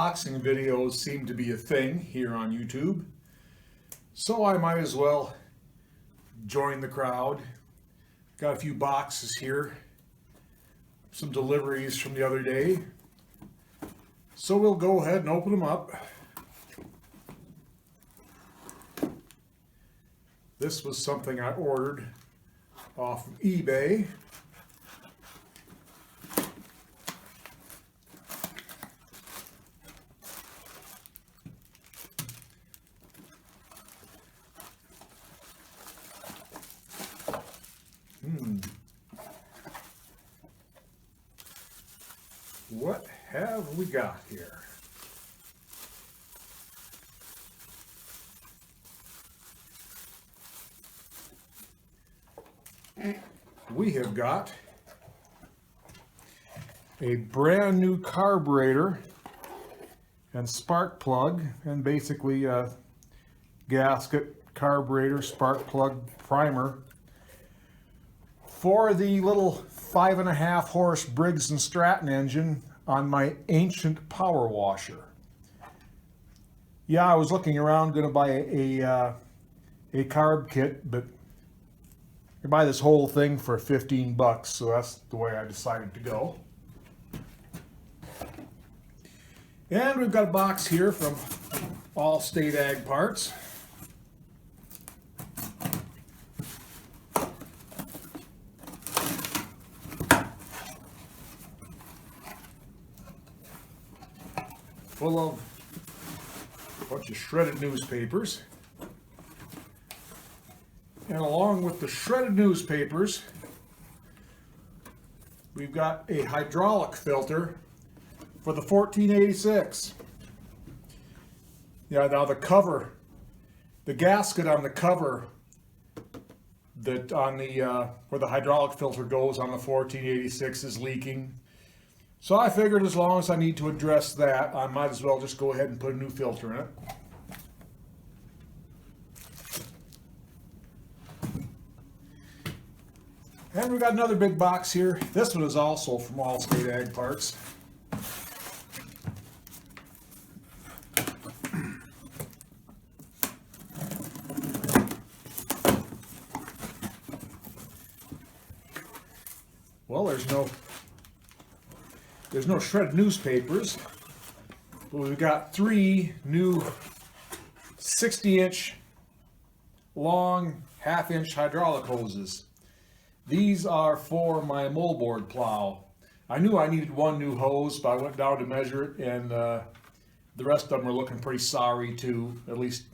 Unboxing videos seem to be a thing here on YouTube, so I might as well join the crowd. Got a few boxes here, some deliveries from the other day, so we'll go ahead and open them up. This was something I ordered off of eBay. What have we got here? We have got a brand new carburetor and spark plug, and basically a gasket, carburetor, spark plug, primer for the little 5.5 horse Briggs & Stratton engine on my ancient power washer. Yeah, I was looking around, going to buy a carb kit, but I buy this whole thing for 15 bucks, so that's the way I decided to go. And we've got a box here from Allstate Ag Parts. Full of a bunch of shredded newspapers. And along with the shredded newspapers, we've got a hydraulic filter for the 1486. Yeah, now the cover, the gasket on the cover that on the where the hydraulic filter goes on the 1486 is leaking. So I figured as long as I need to address that, I might as well just go ahead and put a new filter in it. And we've got another big box here. This one is also from Allstate Ag Parts. Well, there's no shredded newspapers, but we've got 3 new 60-inch long, half-inch hydraulic hoses. These are for my moldboard plow. I knew I needed 1 new hose, but I went down to measure it, and the rest of them are looking pretty sorry too. At least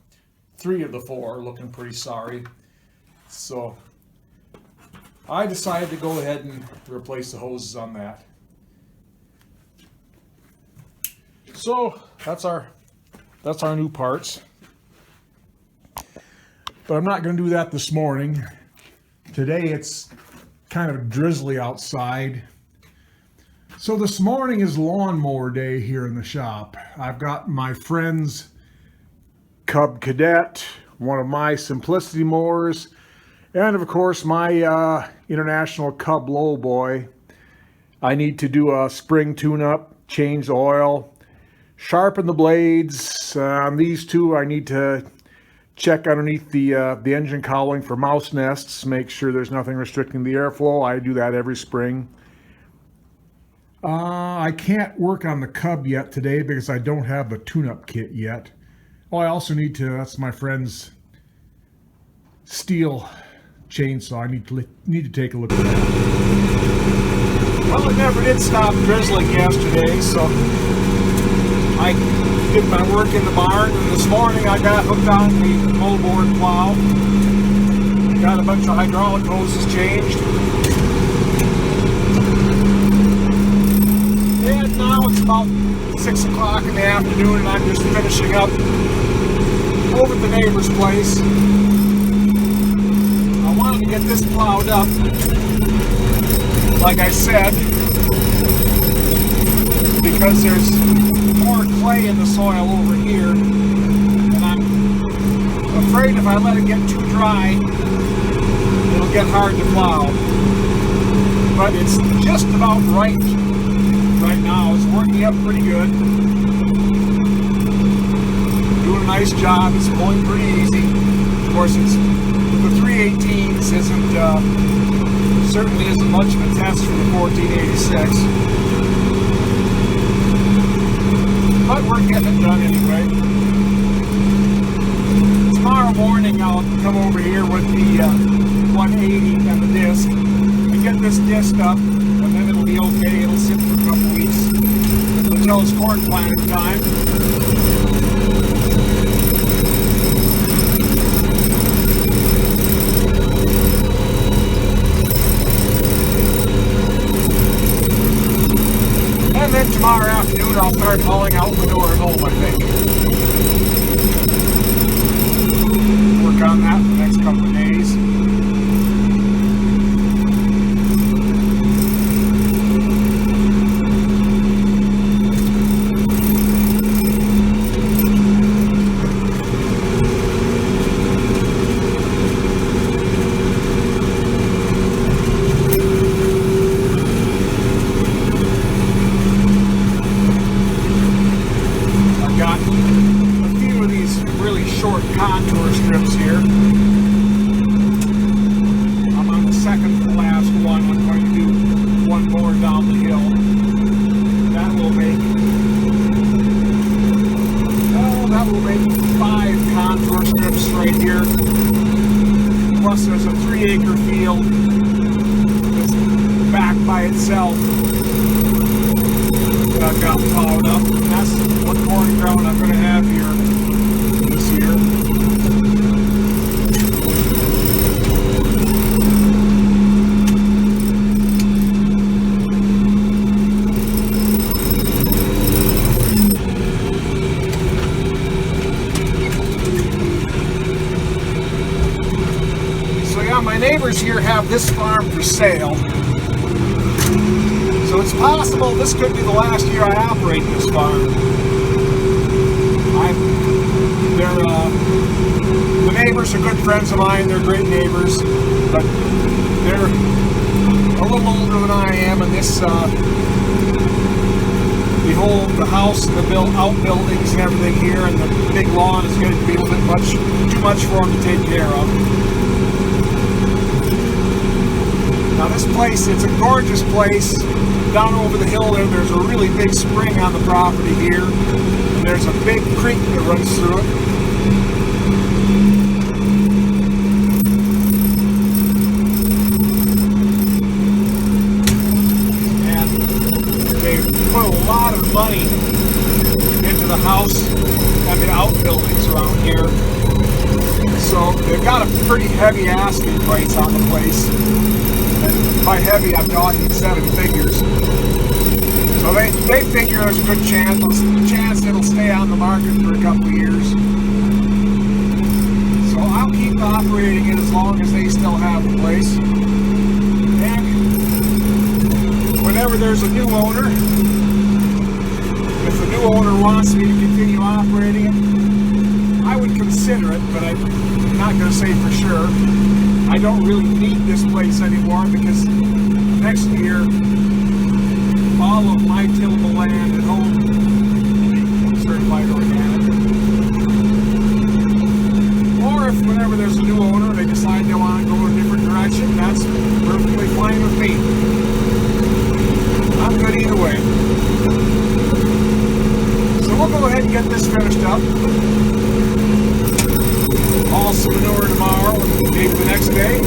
3 of the 4 are looking pretty sorry. So I decided to go ahead and replace the hoses on that. So that's our new parts. But I'm not going to do that this morning. Today it's kind of drizzly outside. So this morning is lawnmower day here in the shop. I've got my friend's Cub Cadet, one of my Simplicity mowers, and of course my International Cub Lowboy. I need to do a spring tune-up, change the oil, sharpen the blades. On these two I need to check underneath the engine cowling for mouse nests, make sure there's nothing restricting the airflow. I do that every spring. I can't work on the Cub yet today because I don't have the tune-up kit yet. Oh, I also need to, that's my friend's steel chainsaw. I need to take a look at that. Well, it never did stop drizzling yesterday, so I did my work in the barn, and this morning I got hooked on the moldboard plow. Got a bunch of hydraulic hoses changed. And now it's about 6 o'clock in the afternoon, and I'm just finishing up over at the neighbor's place. I wanted to get this plowed up, like I said, because there's more clay in the soil over here, and I'm afraid if I let it get too dry, it'll get hard to plow. But it's just about right now. It's working up pretty good. doing a nice job. It's pulling pretty easy. Of course, it's the 318s certainly isn't much of a test for the 1486. But we're getting it done anyway. Tomorrow morning I'll come over here with the 180 and the disc and get this disc up, and then it'll be okay. It'll sit for a couple weeks until it's corn planting time. And then tomorrow afternoon I'll start hauling out manure at home, I think. Work on that for the next couple of days. Contour strips here. I'm on the second to last one. I'm going to do one more down the hill. That will make 5 contour strips right here. Plus there's a 3-acre field that's back by itself that I've got plowed up. And that's what corn ground I'm going to have here this year. My neighbors here have this farm for sale, so it's possible this could be the last year I operate this farm. The neighbors are good friends of mine. They're great neighbors, but they're a little older than I am, and this the house and the outbuildings and everything here and the big lawn is going to be a little bit too much for them to take care of. Now this place, it's a gorgeous place. Down over the hill there's a really big spring on the property here. And there's a big creek that runs through it. And they've put a lot of money into the house and the outbuildings around here. So they've got a pretty heavy asking price on the place. And by heavy, I'm talking 7 figures. So they figure there's a good chance it'll stay on the market for a couple of years. So I'll keep operating it as long as they still have the place. And whenever there's a new owner, if the new owner wants me to continue operating it, I would consider it, but I'm not going to say for sure. I don't really need this place anymore because next year all of my tillable land at home will be certified organic. Or if whenever there's a new owner they decide they want to go in a different direction, that's perfectly fine with me. I'm good either way. So we'll go ahead and get this finished up. Haul some manure tomorrow and maybe the next day.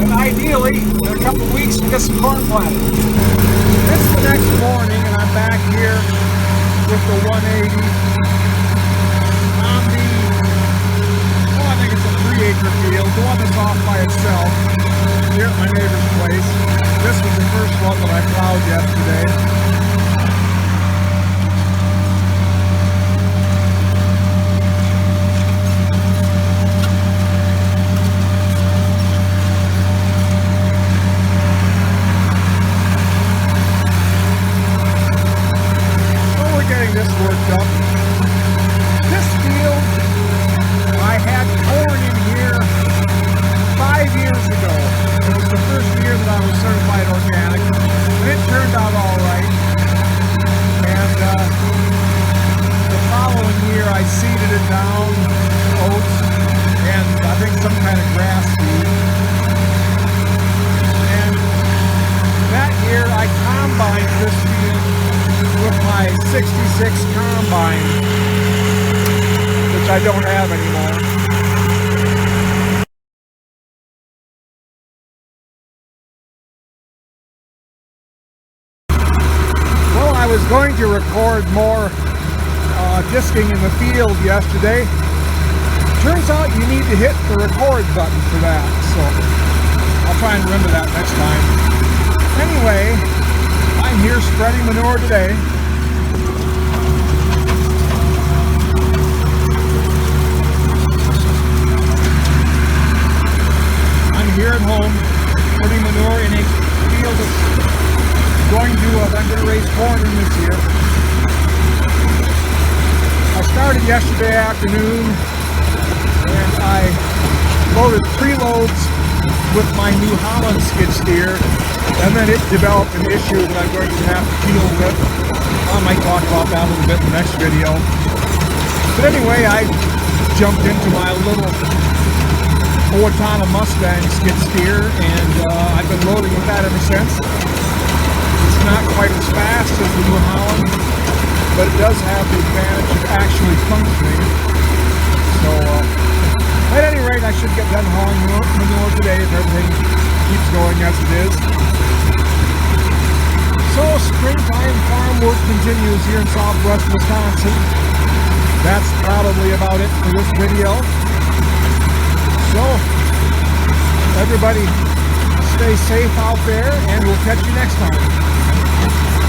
And ideally, in a couple of weeks, we'll get some corn planted. It's the next morning and I'm back here with the 180 on the, I think it's a 3-acre field, the one that's off by itself, here at my neighbor's place. This was the first one that I plowed yesterday. This worked up. This field, I had corn in here 5 years ago. It was the first year that I was certified organic, and it turned out all right. And the I seeded it down, oats, and I think some kind of grass seed. And that year I combined this field with my 66 combine, which I don't have anymore. Well, I was going to record more disking in the field yesterday. Turns out you need to hit the record button for that, so I'll try and remember that next time. Anyway, I'm here spreading manure today. I'm here at home putting manure in a field that's I'm going to raise corn in this year. I started yesterday afternoon and I loaded preloads with my New Holland skid steer, and then it developed an issue that I'm going to have to deal with. I might talk about that a little bit in the next video. But anyway, I jumped into my little Owatonna Mustang skid steer, and I've been loading with that ever since. It's not quite as fast as the New Holland, but it does have the advantage of actually functioning. So, at any rate, I should get done hauling manure today if everything keeps going as it is. So, springtime farm work continues here in southwest Wisconsin. That's probably about it for this video. So, everybody stay safe out there, and we'll catch you next time.